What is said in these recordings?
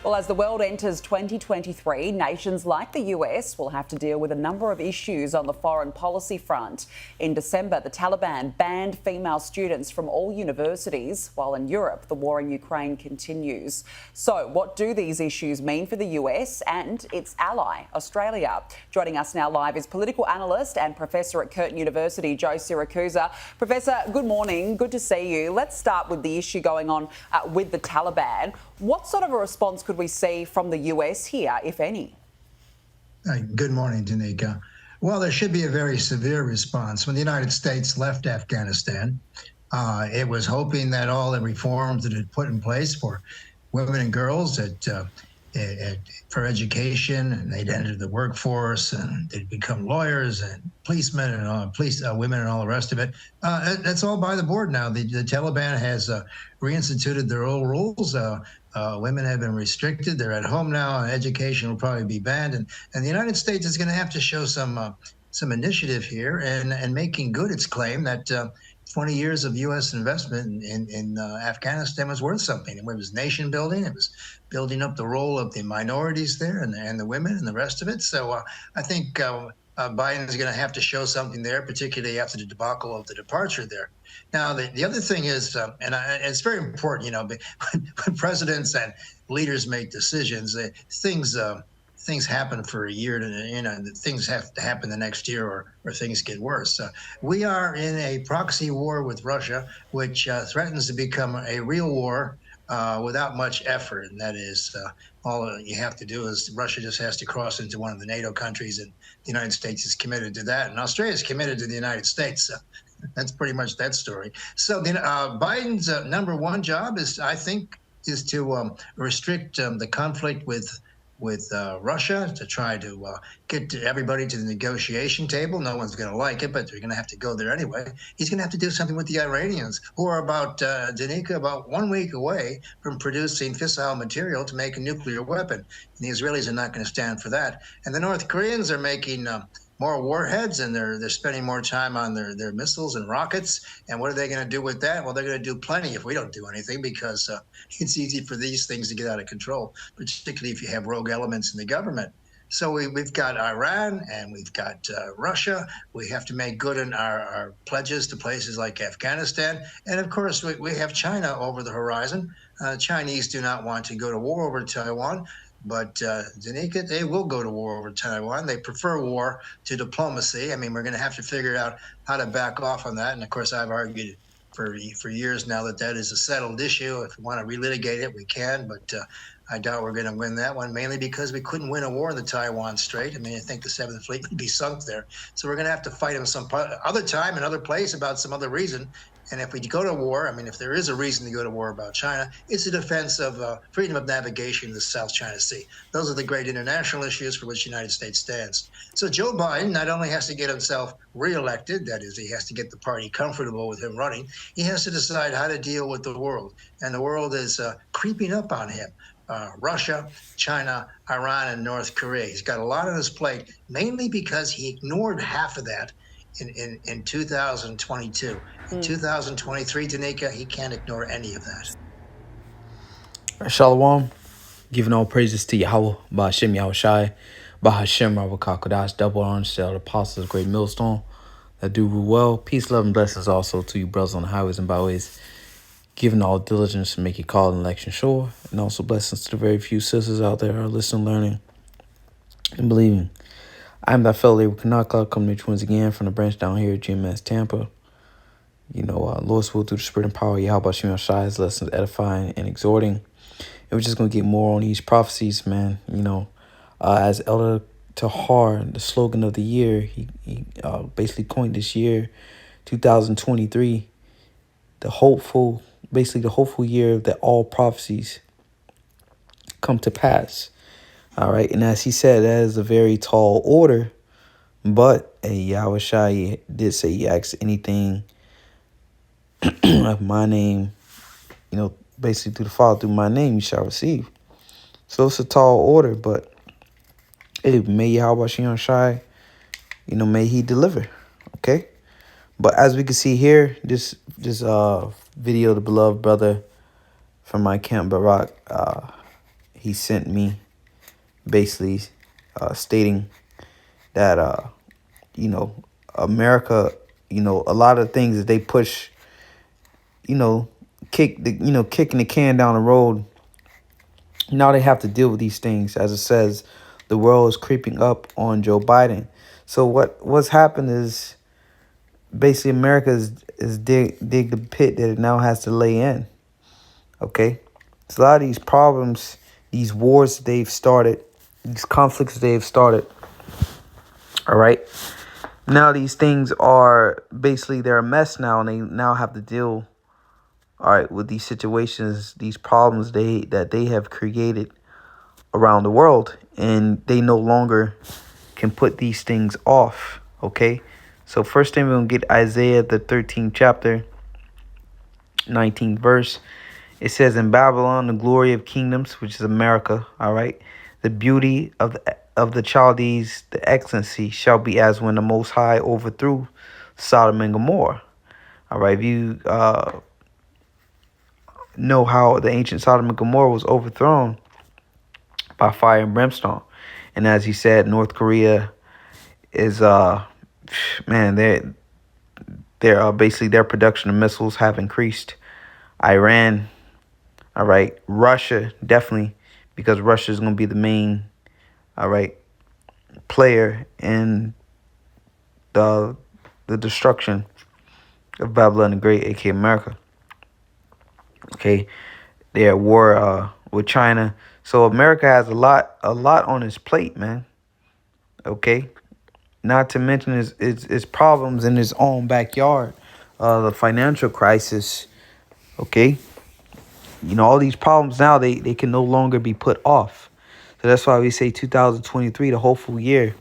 Well, as the world enters 2023, nations like the US will have to deal with a number of issues on the foreign policy front. In December, the Taliban banned female students from all universities, while in Europe, the war in Ukraine continues. So, what do these issues mean for the US and its ally, Australia? Joining us now live is political analyst and professor at Curtin University, Joe Siracusa. Professor, good morning. Good to see you. Let's start with the issue going on with the Taliban. What sort of a response could we see from the US here, if any? Good morning, Danica. Well, there should be a very severe response. When the United States left Afghanistan, it was hoping that all the reforms that it put in place for women and girls for education, and they'd enter the workforce, and they'd become lawyers and policemen and women and all the rest of it. That's all by the board now. The Taliban has reinstituted their old rules. Women have been restricted. They're at home now. Education will probably be banned, and the United States is going to have to show some initiative here and making good its claim that 20 years of U.S. investment in Afghanistan was worth something. It was nation building. It was building up the role of the minorities there and the women and the rest of it. So I think Biden is going to have to show something there, particularly after the debacle of the departure there. Now, the other thing is, it's very important, when presidents and leaders make decisions, things happen for a year, things have to happen the next year or things get worse. We are in a proxy war with Russia, which threatens to become a real war without much effort. And that is all you have to do is Russia just has to cross into one of the NATO countries, and the United States is committed to that. And Australia is committed to the United States. So that's pretty much that story. So Biden's number one job is to restrict the conflict with Russia, to try to get everybody to the negotiation table. No one's going to like it, but they're going to have to go there anyway. He's going to have to do something with the Iranians, who are about 1 week away from producing fissile material to make a nuclear weapon. And the Israelis are not going to stand for that. And the North Koreans are making more warheads, and they're spending more time on their missiles and rockets. And what are they going to do with that? Well, they're going to do plenty if we don't do anything, because it's easy for these things to get out of control, particularly if you have rogue elements in the government. So we've got Iran and we've got Russia. We have to make good on our pledges to places like Afghanistan. And of course, we have China over the horizon. Chinese do not want to go to war over Taiwan. But Danica, they will go to war over Taiwan. They prefer war to diplomacy. I mean, we're going to have to figure out how to back off on that. And of course, I've argued for years now that is a settled issue. If we want to relitigate it, we can. But I doubt we're going to win that one, mainly because we couldn't win a war in the Taiwan Strait. I mean, I think the Seventh Fleet would be sunk there. So we're going to have to fight them some other time, another place, about some other reason. And if we go to war, I mean, if there is a reason to go to war about China, it's the defense of freedom of navigation in the South China Sea. Those are the great international issues for which the United States stands. So Joe Biden not only has to get himself reelected, that is, he has to get the party comfortable with him running, he has to decide how to deal with the world. And the world is creeping up on him. Russia, China, Iran, and North Korea. He's got a lot on his plate, mainly because he ignored half of that in 2022. In 2023, Danica, he can't ignore any of that. Shalom, giving all praises to Yahweh, Ba'ashem Yahushai, Ba'ashem Rabakakodash, double orange shell, the apostles, great millstone that do rule well. Peace, love, and blessings also to you brothers on the highways and byways, giving all diligence to make your call and election sure, and also blessings to the very few sisters out there who are listening, learning, and believing. I'm that fellow Labor Kanaka, coming to you once again from the branch down here at GMS Tampa. Lord's will through the spirit and power, Yahweh Shem Shai's lessons edifying and exhorting. And we're just going to get more on these prophecies, man. As Elder Tahar, the slogan of the year, he basically coined this year, 2023, the hopeful year that all prophecies come to pass. All right. And as he said, that is a very tall order. But Yahweh Shai did say he asks anything of my name, basically through the Father, through my name, you shall receive. So it's a tall order, but may Yahweh Shai, may he deliver. Okay. But as we can see here, this video, the beloved brother from my camp, Barak, he sent me, basically stating that America, a lot of things that they push, kicking the can down the road. Now they have to deal with these things. As it says, the world is creeping up on Joe Biden. So what's happened is basically America is dig the pit that it now has to lay in. Okay, so a lot of these problems, these wars they've started, these conflicts they've started. All right, now these things are basically they're a mess now, and they now have to deal, all right, with these situations, these problems that they have created around the world, and they no longer can put these things off. Okay, so first thing we're gonna get Isaiah the 13th chapter, 19th verse. It says, in Babylon, the glory of kingdoms, which is America, all right, the beauty of the Chaldees, the excellency shall be as when the Most High overthrew Sodom and Gomorrah. All right, if you know how the ancient Sodom and Gomorrah was overthrown by fire and brimstone. And as he said, North Korea is, man, they're basically their production of missiles have increased. Iran, all right, Russia, definitely, because Russia is going to be the main, all right, player in the destruction of Babylon the Great, aka America. Okay, they're at war with China, so America has a lot on its plate, man. Okay, not to mention its problems in its own backyard, the financial crisis. Okay, all these problems now they can no longer be put off. So that's why we say 2023, the hopeful year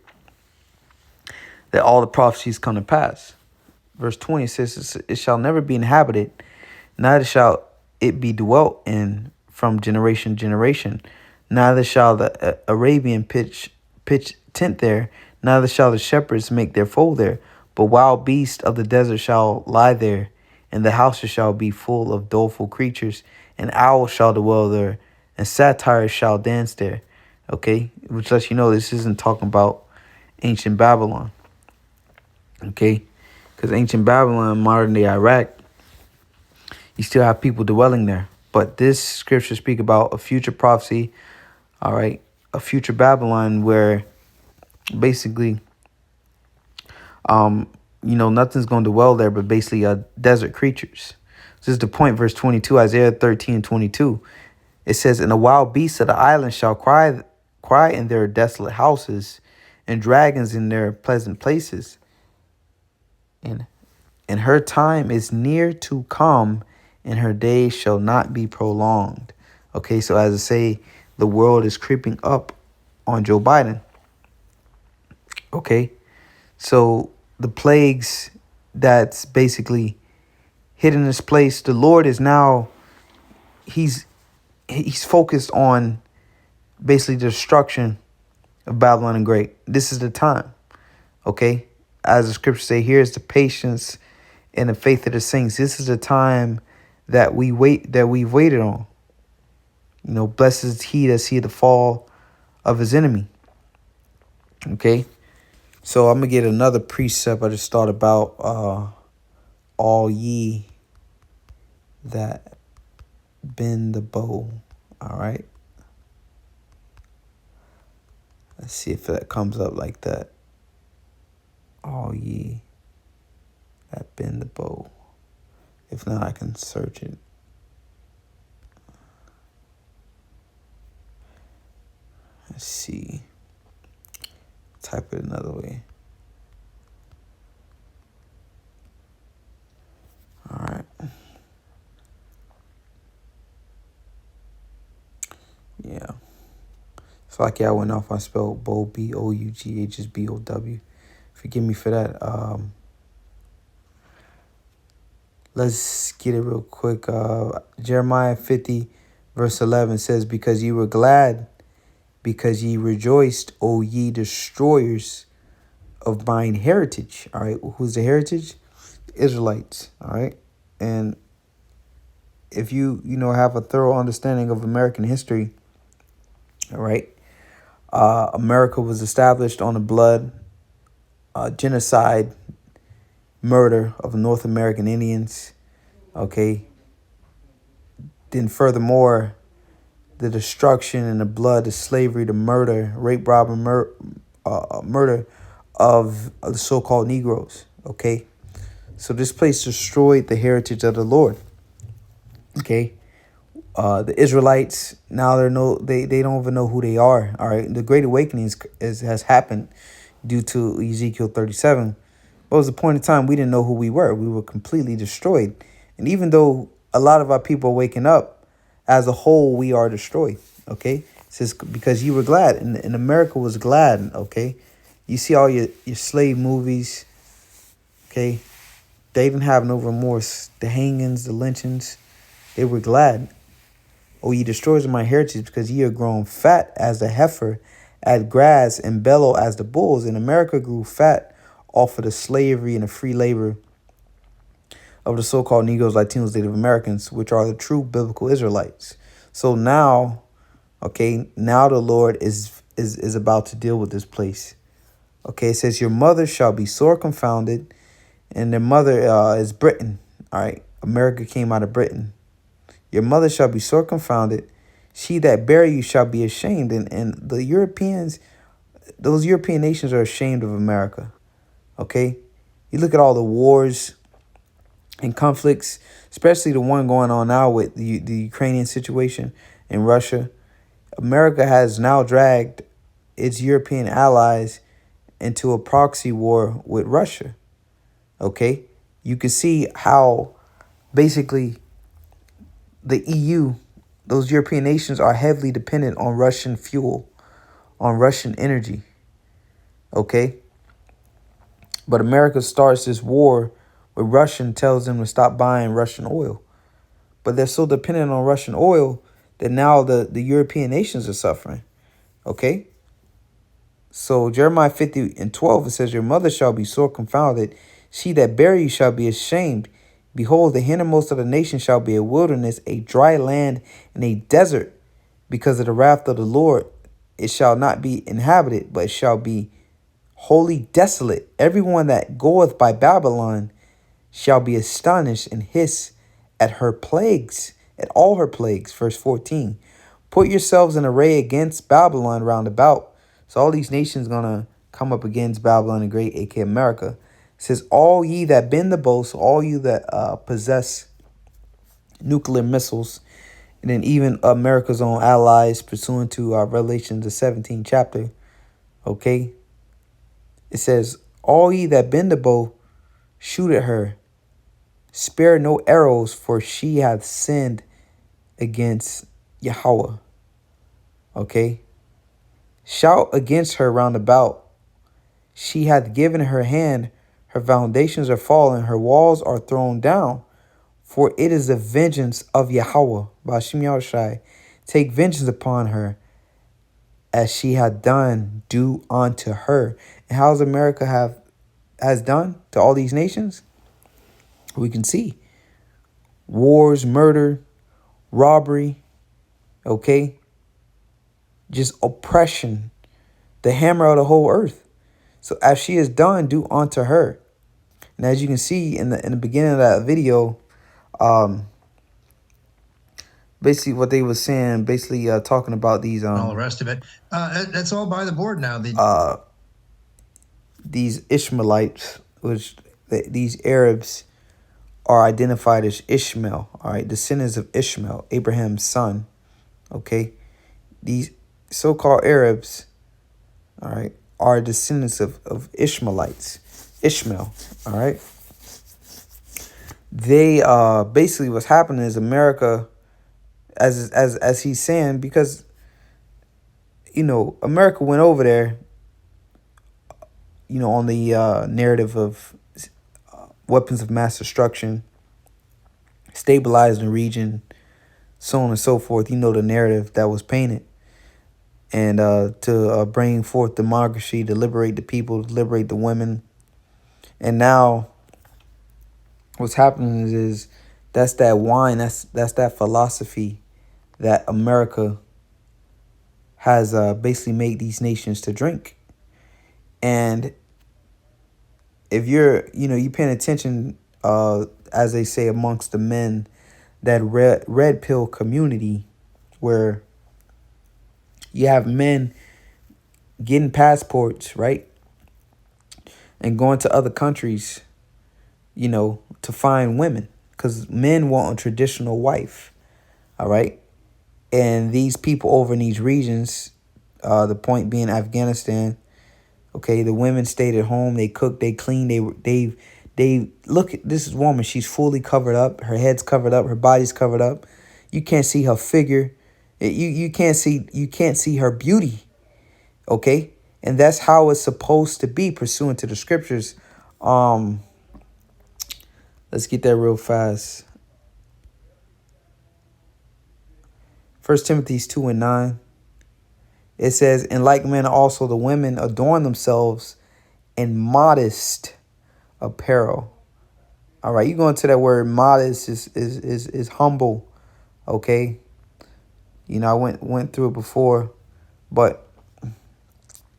that all the prophecies come to pass. Verse 20 says, it shall never be inhabited, neither shall it be dwelt in from generation to generation. Neither shall the Arabian pitch tent there, neither shall the shepherds make their fold there. But wild beasts of the desert shall lie there, and the houses shall be full of doleful creatures, and owls shall dwell there, and satyrs shall dance there. Okay, which lets you know this isn't talking about ancient Babylon. Okay, because ancient Babylon, modern day Iraq, you still have people dwelling there. But this scripture speak about a future prophecy, all right, a future Babylon where basically, nothing's going to dwell there, but basically desert creatures. This is the point, verse 22, Isaiah 13:22. It says, and the wild beasts of the island shall cry in their desolate houses, and dragons in their pleasant places. And her time is near to come, and her days shall not be prolonged. Okay, so as I say, the world is creeping up on Joe Biden. Okay, so the plagues that's basically hit in this place, the Lord is now, he's focused on basically the destruction of Babylon the Great. This is the time. Okay, as the scriptures say, here is the patience and the faith of the saints. This is the time that we've waited on. Blessed is he that see the fall of his enemy. Okay, so I'm gonna get another precept I just thought about. All ye that bend the bow. All right, let's see if that comes up like that. All ye that bend the bow. If not, I can search it. Let's see. Type it another way. All right. Yeah. It's like I went off. I spelled bow, B-O-U-G-H is B-O-W. Forgive me for that. Let's get it real quick. Jeremiah 50, verse 11 says, because ye were glad, because ye rejoiced, O ye destroyers of mine heritage. All right, who's the heritage? The Israelites. All right, and if you have a thorough understanding of American history, All right. America was established on the blood, genocide, murder of North American Indians. Okay. Then furthermore, the destruction and the blood, the slavery, the murder, rape, robbery, murder of the so-called Negroes. Okay. So this place destroyed the heritage of the Lord. Okay. The Israelites, now they don't even know who they are. All right. The Great Awakening has happened due to Ezekiel 37. What was the point in time? We didn't know who we were. We were completely destroyed. And even though a lot of our people are waking up, as a whole, we are destroyed. Okay. It says, because you were glad, and America was glad. Okay. You see all your slave movies. Okay. They didn't have no remorse. The hangings, the lynchings, they were glad. Oh, ye destroyers of my heritage, because ye are grown fat as the heifer, as grass, and bellow as the bulls. And America grew fat off of the slavery and the free labor of the so-called Negroes, Latinos, Native Americans, which are the true biblical Israelites. So now, okay, now the Lord is about to deal with this place. Okay, it says, your mother shall be sore confounded, and their mother is Britain. All right, America came out of Britain. Your mother shall be sore confounded. She that bare you shall be ashamed. And the Europeans, those European nations are ashamed of America. Okay? You look at all the wars and conflicts, especially the one going on now with the Ukrainian situation in Russia. America has now dragged its European allies into a proxy war with Russia. Okay? You can see how basically the EU, those European nations, are heavily dependent on Russian fuel, on Russian energy. Okay? But America starts this war with Russia and tells them to stop buying Russian oil. But they're so dependent on Russian oil that now the European nations are suffering. Okay? So Jeremiah 50:12, it says, your mother shall be sore confounded. She that bare you shall be ashamed. Behold, the hindermost of the nation shall be a wilderness, a dry land, and a desert. Because of the wrath of the Lord, it shall not be inhabited, but it shall be wholly desolate. Everyone that goeth by Babylon shall be astonished and hiss at her plagues, at all her plagues. Verse 14. Put yourselves in array against Babylon round about. So all these nations going to come up against Babylon the Great, aka America. It says, all ye that bend the bow, so all you that possess nuclear missiles, and then even America's own allies, pursuant to Revelation, the 17th chapter. Okay. It says, all ye that bend the bow, shoot at her. Spare no arrows, for she hath sinned against Yahweh. Okay. Shout against her round about. She hath given her hand. Her foundations are fallen. Her walls are thrown down. For it is the vengeance of Yahweh. Bashim Yahushai. Take vengeance upon her, as she hath done, do unto her. And how's America has done to all these nations? We can see wars, murder, robbery, okay? Just oppression, the hammer of the whole earth. So as she has done, do unto her. And as you can see in the beginning of that video, basically what they were saying, basically talking about these all the rest of it. That's all by the board now. These Ishmaelites, which these Arabs are identified as Ishmael, all right, descendants of Ishmael, Abraham's son, okay? These so-called Arabs, all right, are descendants of Ishmaelites, Ishmael, all right? They basically what's happening is America, as he's saying, because you know America went over there, you know, on the narrative of weapons of mass destruction, stabilizing the region, so on and so forth. You know the narrative that was painted, and to bring forth democracy, to liberate the people, to liberate the women, and now what's happening is that's that wine, that's that philosophy that America has basically made these nations to drink. And if you're, you paying attention, as they say amongst the men, that red pill community where you have men getting passports, right? And going to other countries, to find women. Because men want a traditional wife, all right? And these people over in these regions, the point being Afghanistan, okay, the women stayed at home. They cooked, they cleaned, they look at this woman. She's fully covered up. Her head's covered up. Her body's covered up. You can't see her figure. You can't see her beauty. Okay, and that's how it's supposed to be pursuant to the scriptures. Let's get that real fast. 1 Timothy 2:9. It says, in like manner also the women adorn themselves in modest apparel. All right, you go into that word modest is humble. Okay. I went through it before, but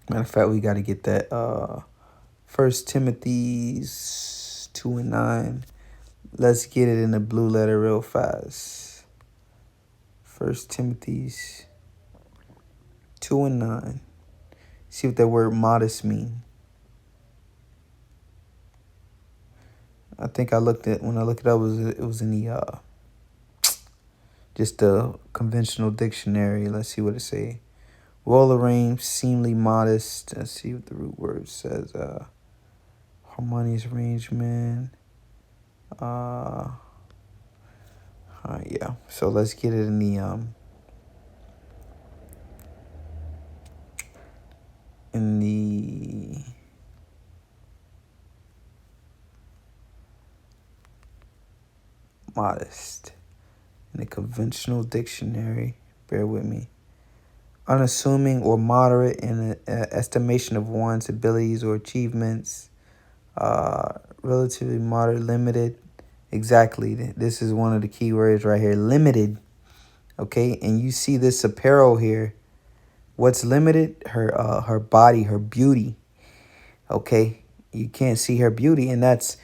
matter of fact, we got to get that 1 Timothy 2:9. Let's get it in the blue letter real fast. 1 Timothy 2:9. See what that word modest mean. I think when I looked it up, it was in the just the conventional dictionary. Let's see what it say. Well arranged, seemly, modest. Let's see what the root word says. Harmonious arrangement. Yeah. So let's get it in the modest in the conventional dictionary. Bear with me. Unassuming or moderate in estimation of one's abilities or achievements. Relatively moderate, limited. Exactly. This is one of the key words right here. Limited. Okay. And you see this apparel here. What's limited? Her body, her beauty. Okay. You can't see her beauty. And that's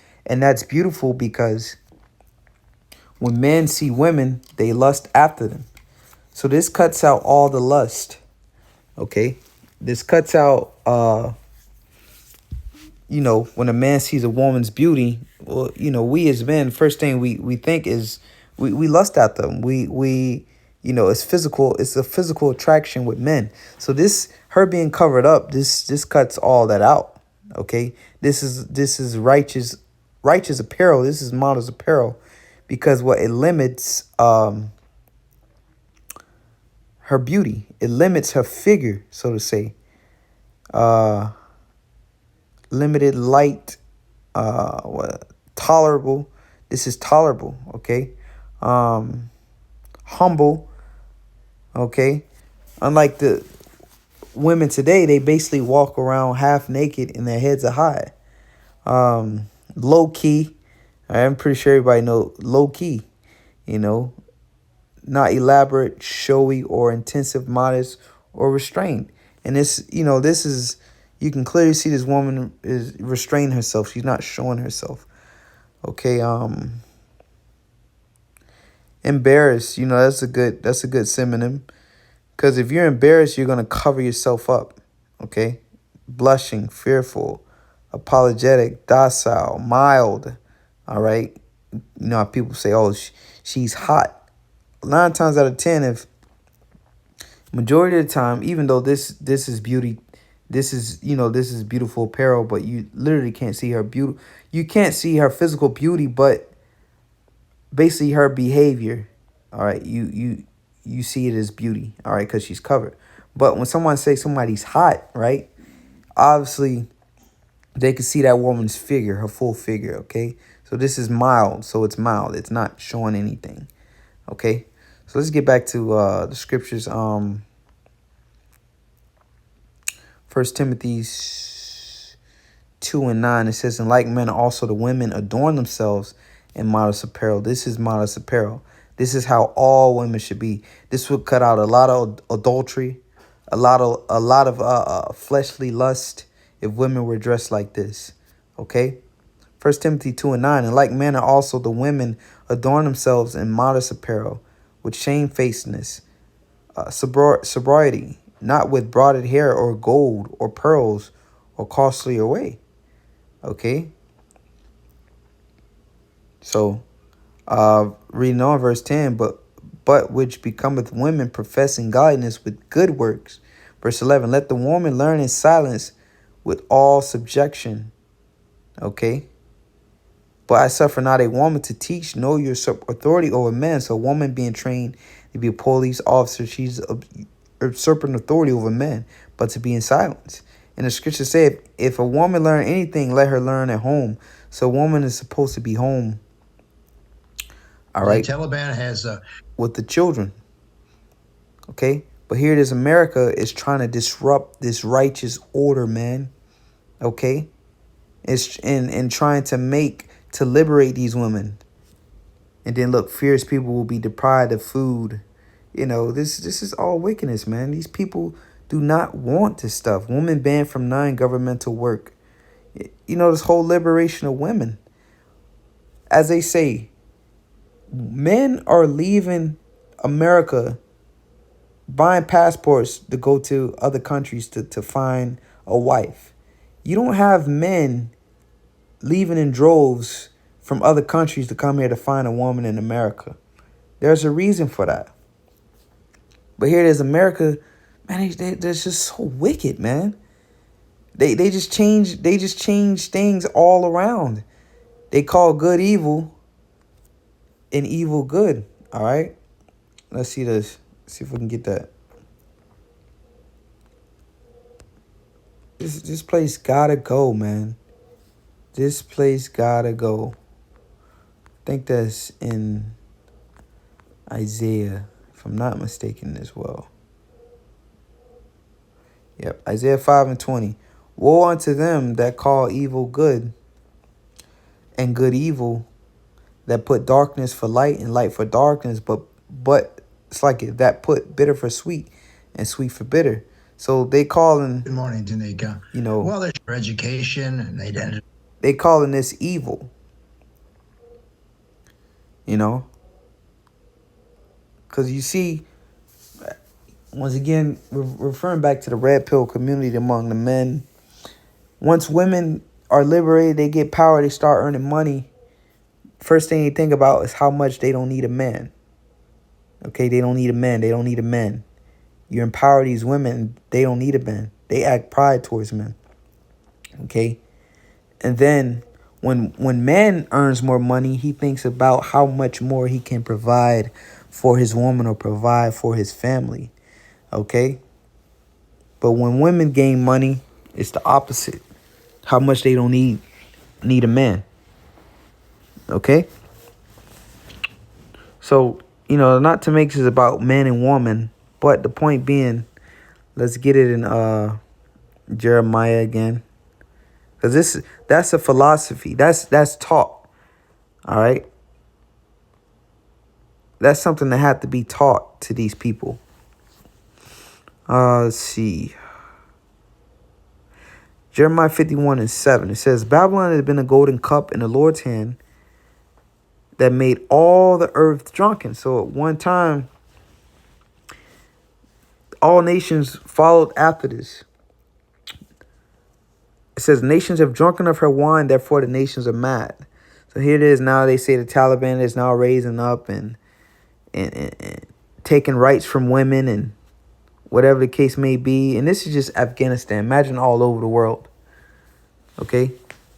beautiful because when men see women, they lust after them. So this cuts out all the lust. Okay. This cuts out, when a man sees a woman's beauty, well, we as men, first thing we think is we lust at them. It's physical. It's a physical attraction with men. So her being covered up, this cuts all that out. Okay. This is righteous apparel. This is modest apparel because what it limits, her beauty. It limits her figure, so to say. Limited, light, tolerable. This is tolerable, okay? Humble, okay? Unlike the women today, they basically walk around half naked and their heads are high. Low key. I'm pretty sure everybody know low key, not elaborate, showy, or intensive, modest, or restrained. And this is, you can clearly see this woman is restraining herself. She's not showing herself. Okay. Embarrassed, that's a good synonym. Because if you're embarrassed, you're going to cover yourself up. Okay. Blushing, fearful, apologetic, docile, mild. All right. How people say, oh, she's hot. 9 times out of 10, if majority of the time, even though this is beauty, this is beautiful apparel, but you literally can't see her beauty. You can't see her physical beauty, but basically her behavior. All right, you see it as beauty. All right, because she's covered. But when someone says somebody's hot, right? Obviously, they can see that woman's figure, her full figure. Okay, so this is mild, so it's mild. It's not showing anything. Okay. So let's get back to the scriptures. 1 Timothy 2:9. It says, in like manner also the women adorn themselves in modest apparel. This is modest apparel. This is how all women should be. This would cut out a lot of adultery, a lot of fleshly lust if women were dressed like this. Okay? 1 Timothy 2:9, in like manner also the women adorn themselves in modest apparel, with shamefacedness, sobriety, not with broided hair or gold or pearls or costly array. Okay? So, reading on verse 10, but which becometh women professing godliness with good works. Verse 11, let the woman learn in silence with all subjection. Okay? But I suffer not a woman to teach, know your authority over men. So a woman being trained to be a police officer, she's usurping authority over men, but to be in silence. And the scripture said, if a woman learn anything, let her learn at home. So a woman is supposed to be home, all right, The Taliban has with the children. Okay? But here it is, America is trying to disrupt this righteous order, man. Okay? It's and trying to liberate these women. And then look, fierce people will be deprived of food. You know, this is all wickedness, man. These people do not want this stuff. Women banned from non-governmental work. You know, this whole liberation of women. As they say, men are leaving America, buying passports to go to other countries to find a wife. You don't have men leaving in droves from other countries to come here to find a woman in America. There's a reason for that. But here it is, America, man, they're just so wicked, man. They just change things all around. They call good evil and evil good. All right. Let's see this. See if we can get that. This place gotta go, man. This place gotta go. I think that's in Isaiah, if I'm not mistaken as well. Yep, Isaiah 5:20. Woe unto them that call evil good and good evil, that put darkness for light and light for darkness, but it's like it, that put bitter for sweet and sweet for bitter. So they calling, good morning, Danica. you know, Well, there's education, and they calling this evil. You know, because you see, once again, referring back to the red pill community among the men, once women are liberated, they get power, they start earning money. First thing they think about is how much they don't need a man. Okay, they don't need a man. They don't need a man. You empower these women, they don't need a man. They act pride towards men. Okay? And then when man earns more money, he thinks about how much more he can provide for his woman or provide for his family. Okay? But when women gain money, it's the opposite. How much they don't need a man. Okay? So, you know, not to make this about man and woman, but the point being, let's get it in Jeremiah again. Because that's a philosophy. That's taught. All right? That's something that had to be taught to these people. Let's see. Jeremiah 51:7. It says, Babylon has been a golden cup in the Lord's hand that made all the earth drunken. So at one time, all nations followed after this. It says, nations have drunken of her wine, therefore the nations are mad. So here it is now. They say the Taliban is now raising up and taking rights from women and whatever the case may be. And this is just Afghanistan. Imagine all over the world. Okay?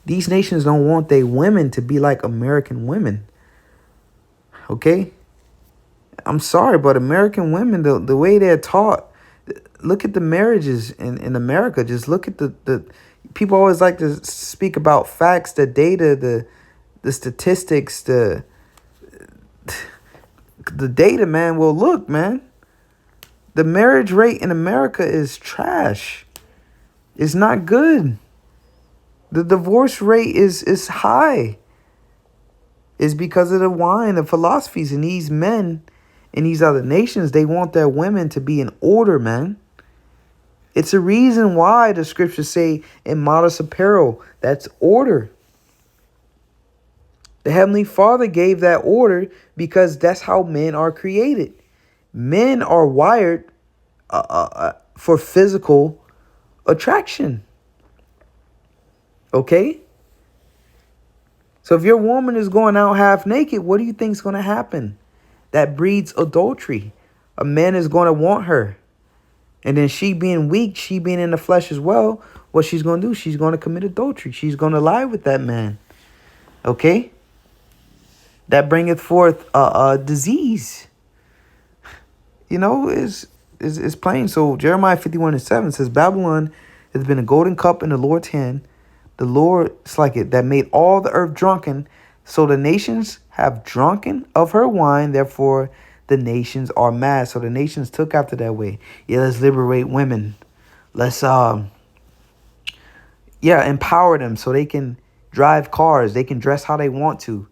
These nations don't want their women to be like American women. Okay? I'm sorry, but American women, the way they're taught, look at the marriages in America. Just look at the people always like to speak about facts, the data, the statistics, the data, man. Well, look, man. The marriage rate in America is trash. It's not good. The divorce rate is high. It's because of the wine, the philosophies, and these men in these other nations, they want their women to be in order, man. It's a reason why the scriptures say in modest apparel. That's order. The Heavenly Father gave that order because that's how men are created. Men are wired for physical attraction. Okay? So if your woman is going out half naked, what do you think is going to happen? That breeds adultery. A man is going to want her. And then she being weak, she being in the flesh as well, what she's going to do, she's going to commit adultery. She's going to lie with that man. Okay? That bringeth forth a disease. You know, is plain. So Jeremiah 51:7 says, Babylon has been a golden cup in the Lord's hand. The Lord, it's like it, that made all the earth drunken. So the nations have drunken of her wine. Therefore, the nations are mad. So the nations took after that way. Yeah, let's liberate women. Let's empower them so they can drive cars. They can dress how they want to.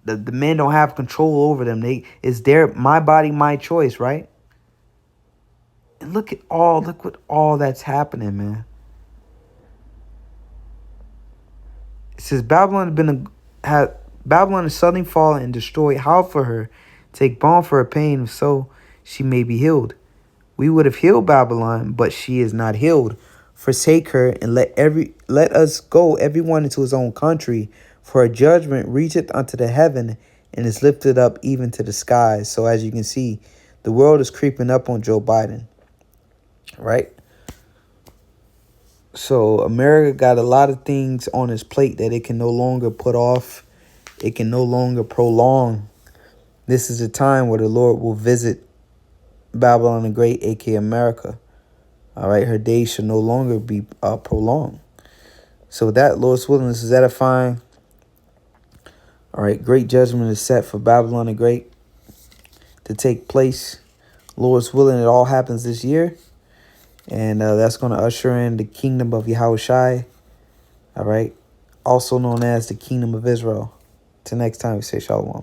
The men don't have control over them. It's their my body, my choice, right? And look what all that's happening, man. It says Babylon is suddenly fallen and destroyed. How for her? Take balm for her pain, so she may be healed. We would have healed Babylon, but she is not healed. Forsake her and let us go everyone into his own country. For her judgment reacheth unto the heaven and is lifted up even to the skies. So as you can see, the world is creeping up on Joe Biden, right? So America got a lot of things on its plate that it can no longer put off. It can no longer prolong. This is a time where the Lord will visit Babylon the Great, aka America. All right, her days shall no longer be prolonged. So with that, Lord's willing, this is edifying. All right, great judgment is set for Babylon the Great to take place. Lord's willing, it all happens this year. And that's going to usher in the kingdom of Yahushai. All right, also known as the kingdom of Israel. Till next time, we say shalom.